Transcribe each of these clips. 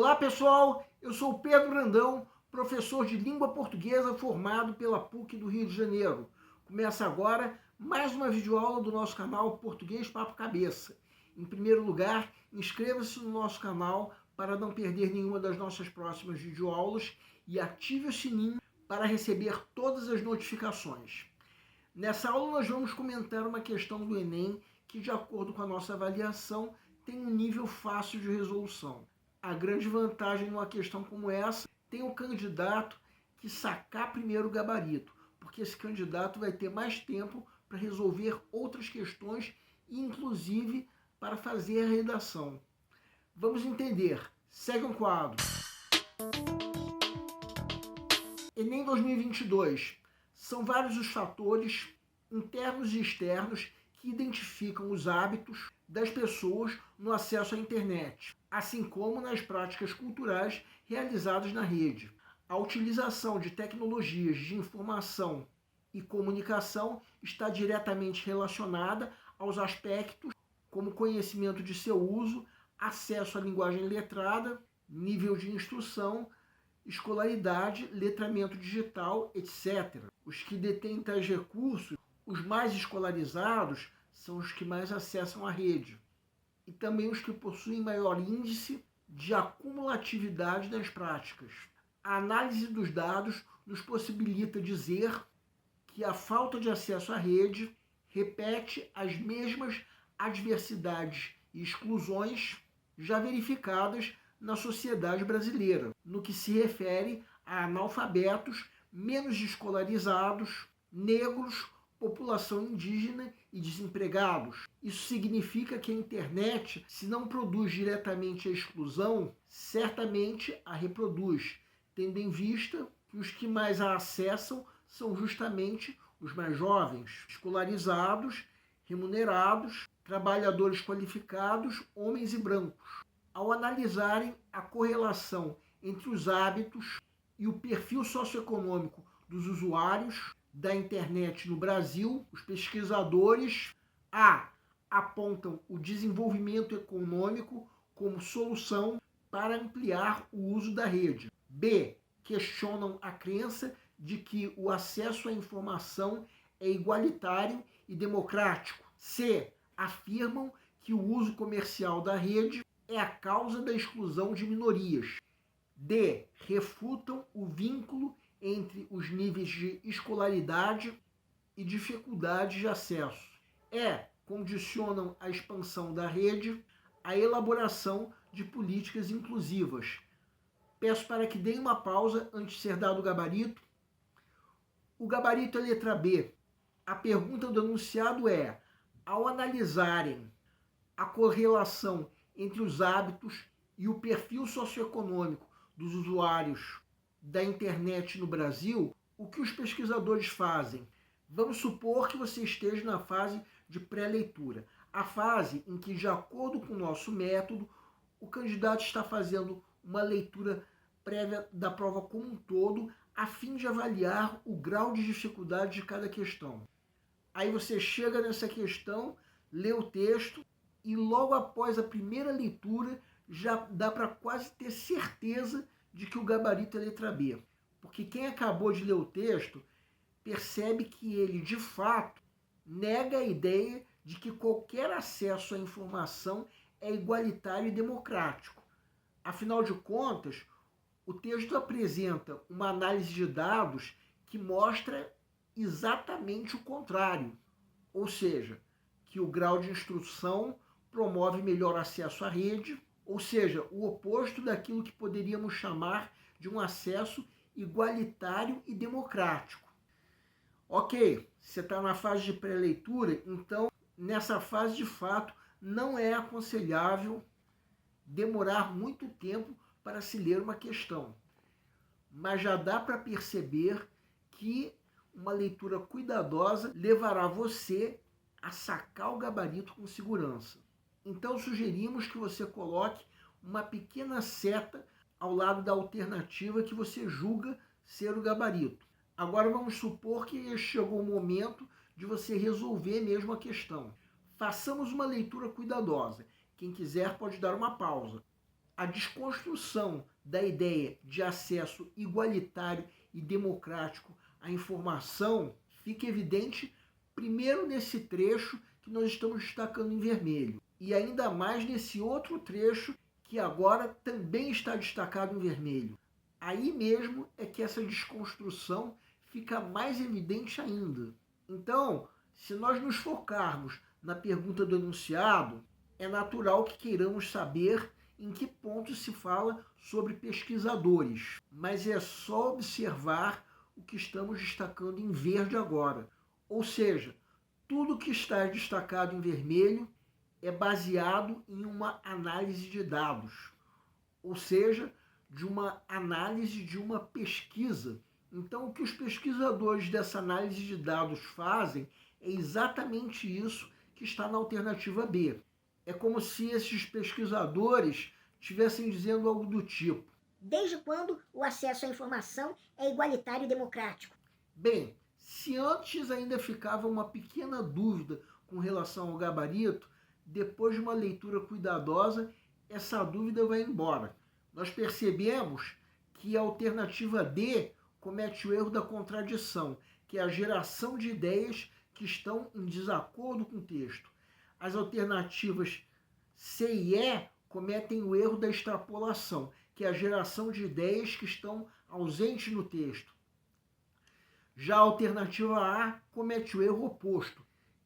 Olá pessoal, eu sou o Pedro Brandão, professor de língua portuguesa formado pela PUC do Rio de Janeiro. Começa agora mais uma videoaula do nosso canal Português Papo Cabeça. Em primeiro lugar, inscreva-se no nosso canal para não perder nenhuma das nossas próximas videoaulas e ative o sininho para receber todas as notificações. Nessa aula nós vamos comentar uma questão do Enem que, de acordo com a nossa avaliação, tem um nível fácil de resolução. A grande vantagem numa questão como essa tem o candidato que sacar primeiro o gabarito, porque esse candidato vai ter mais tempo para resolver outras questões, inclusive para fazer a redação. Vamos entender. Segue um quadro. Enem 2022. São vários os fatores internos e externos que identificam os hábitos das pessoas no acesso à internet, assim como nas práticas culturais realizadas na rede. A utilização de tecnologias de informação e comunicação está diretamente relacionada aos aspectos como conhecimento de seu uso, acesso à linguagem letrada, nível de instrução, escolaridade, letramento digital, etc. Os que detêm tais recursos, os mais escolarizados, são os que mais acessam a rede e também os que possuem maior índice de acumulatividade das práticas. A análise dos dados nos possibilita dizer que a falta de acesso à rede repete as mesmas adversidades e exclusões já verificadas na sociedade brasileira, no que se refere a analfabetos, menos escolarizados, negros, população indígena e desempregados. Isso significa que a internet, se não produz diretamente a exclusão, certamente a reproduz, tendo em vista que os que mais a acessam são justamente os mais jovens, escolarizados, remunerados, trabalhadores qualificados, homens e brancos. Ao analisarem a correlação entre os hábitos e o perfil socioeconômico dos usuários da internet no Brasil, os pesquisadores apontam o desenvolvimento econômico como solução para ampliar o uso da rede. B. Questionam a crença de que o acesso à informação é igualitário e democrático. C. Afirmam que o uso comercial da rede é a causa da exclusão de minorias. D. Refutam o vínculo entre os níveis de escolaridade e dificuldade de acesso. E. Condicionam a expansão da rede à elaboração de políticas inclusivas. Peço para que deem uma pausa antes de ser dado o gabarito. O gabarito é letra B. A pergunta do enunciado é: ao analisarem a correlação entre os hábitos e o perfil socioeconômico dos usuários da internet no Brasil, o que os pesquisadores fazem? Vamos supor que você esteja na fase de pré-leitura, a fase em que, de acordo com o nosso método, o candidato está fazendo uma leitura prévia da prova como um todo, a fim de avaliar o grau de dificuldade de cada questão. Aí você chega nessa questão, lê o texto e logo após a primeira leitura já dá para quase ter certeza de que o gabarito é letra B. Porque quem acabou de ler o texto percebe que ele, de fato, nega a ideia de que qualquer acesso à informação é igualitário e democrático. Afinal de contas, o texto apresenta uma análise de dados que mostra exatamente o contrário, ou seja, que o grau de instrução promove melhor acesso à rede, ou seja, o oposto daquilo que poderíamos chamar de um acesso igualitário e democrático. Ok, você está na fase de pré-leitura, então nessa fase de fato não é aconselhável demorar muito tempo para se ler uma questão. Mas já dá para perceber que uma leitura cuidadosa levará você a sacar o gabarito com segurança. Então sugerimos que você coloque uma pequena seta ao lado da alternativa que você julga ser o gabarito. Agora vamos supor que chegou o momento de você resolver mesmo a questão. Façamos uma leitura cuidadosa. Quem quiser pode dar uma pausa. A desconstrução da ideia de acesso igualitário e democrático à informação fica evidente primeiro nesse trecho que nós estamos destacando em vermelho, e ainda mais nesse outro trecho que agora também está destacado em vermelho. Aí mesmo é que essa desconstrução fica mais evidente ainda. Então, se nós nos focarmos na pergunta do enunciado, é natural que queiramos saber em que ponto se fala sobre pesquisadores, mas é só observar o que estamos destacando em verde agora. Ou seja, tudo que está destacado em vermelho é baseado em uma análise de dados, ou seja, de uma análise de uma pesquisa. Então, o que os pesquisadores dessa análise de dados fazem é exatamente isso que está na alternativa B. É como se esses pesquisadores estivessem dizendo algo do tipo: desde quando o acesso à informação é igualitário e democrático? Bem, se antes ainda ficava uma pequena dúvida com relação ao gabarito, depois de uma leitura cuidadosa, essa dúvida vai embora. Nós percebemos que a alternativa D comete o erro da contradição, que é a geração de ideias que estão em desacordo com o texto. As alternativas C e E cometem o erro da extrapolação, que é a geração de ideias que estão ausentes no texto. Já a alternativa A comete o erro oposto,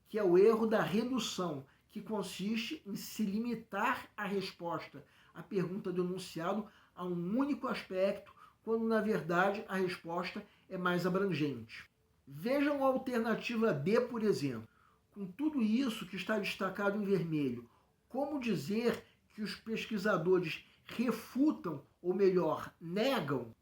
que é o erro da redução, que consiste em se limitar a resposta à pergunta do enunciado a um único aspecto, quando na verdade a resposta é mais abrangente. Vejam a alternativa D, por exemplo. Com tudo isso que está destacado em vermelho, como dizer que os pesquisadores refutam, ou melhor, negam,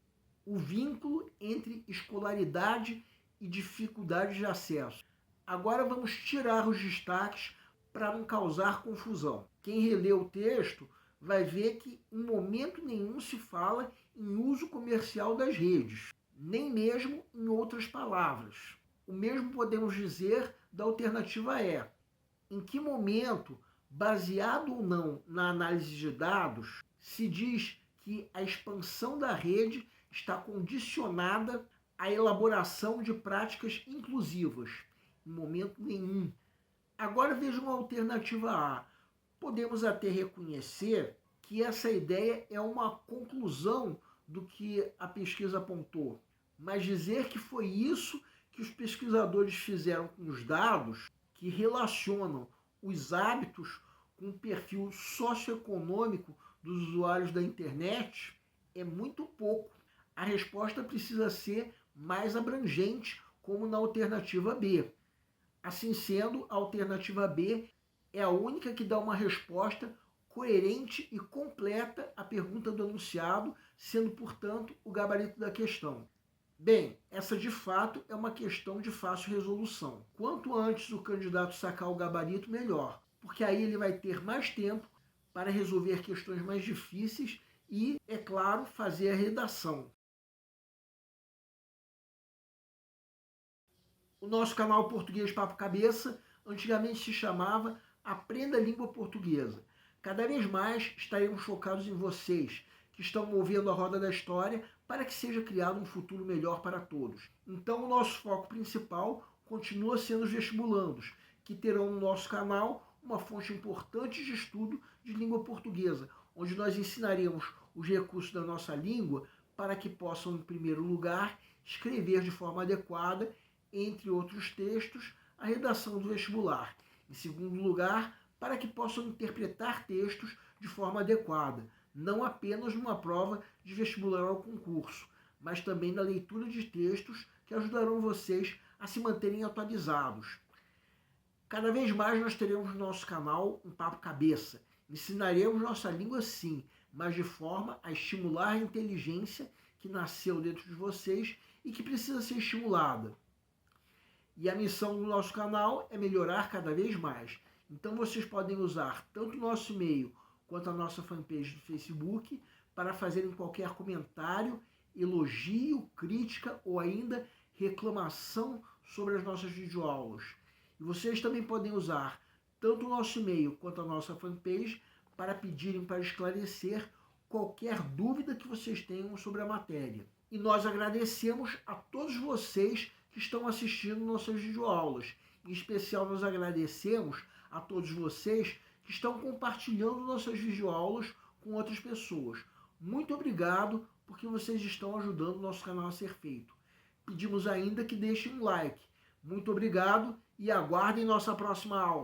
o vínculo entre escolaridade e dificuldade de acesso? Agora vamos tirar os destaques para não causar confusão. Quem relê o texto vai ver que em momento nenhum se fala em uso comercial das redes, nem mesmo em outras palavras. O mesmo podemos dizer da alternativa E. Em que momento, baseado ou não na análise de dados, se diz que a expansão da rede está condicionada à elaboração de práticas inclusivas? Em momento nenhum. Agora vejam a alternativa A. Podemos até reconhecer que essa ideia é uma conclusão do que a pesquisa apontou, mas dizer que foi isso que os pesquisadores fizeram com os dados, que relacionam os hábitos com o perfil socioeconômico dos usuários da internet, é muito pouco. A resposta precisa ser mais abrangente, como na alternativa B. Assim sendo, a alternativa B é a única que dá uma resposta coerente e completa à pergunta do enunciado, sendo, portanto, o gabarito da questão. Bem, essa de fato é uma questão de fácil resolução. Quanto antes o candidato sacar o gabarito, melhor, porque aí ele vai ter mais tempo para resolver questões mais difíceis e, é claro, fazer a redação. O nosso canal Português Papo Cabeça antigamente se chamava Aprenda a Língua Portuguesa. Cada vez mais estaremos focados em vocês, que estão movendo a roda da história para que seja criado um futuro melhor para todos. Então, o nosso foco principal continua sendo os vestibulandos, que terão no nosso canal uma fonte importante de estudo de língua portuguesa, onde nós ensinaremos os recursos da nossa língua para que possam, em primeiro lugar, escrever de forma adequada, entre outros textos, a redação do vestibular. Em segundo lugar, para que possam interpretar textos de forma adequada, não apenas numa prova de vestibular ao concurso, mas também na leitura de textos que ajudarão vocês a se manterem atualizados. Cada vez mais nós teremos no nosso canal um Papo Cabeça. Ensinaremos nossa língua sim, mas de forma a estimular a inteligência que nasceu dentro de vocês e que precisa ser estimulada. E a missão do nosso canal é melhorar cada vez mais. Então vocês podem usar tanto o nosso e-mail quanto a nossa fanpage do Facebook para fazerem qualquer comentário, elogio, crítica ou ainda reclamação sobre as nossas videoaulas. E vocês também podem usar tanto o nosso e-mail quanto a nossa fanpage para pedirem para esclarecer qualquer dúvida que vocês tenham sobre a matéria. E nós agradecemos a todos vocês que estão assistindo nossas videoaulas. Em especial, nós agradecemos a todos vocês que estão compartilhando nossas videoaulas com outras pessoas. Muito obrigado, porque vocês estão ajudando o nosso canal a ser feito. Pedimos ainda que deixem um like. Muito obrigado e aguardem nossa próxima aula.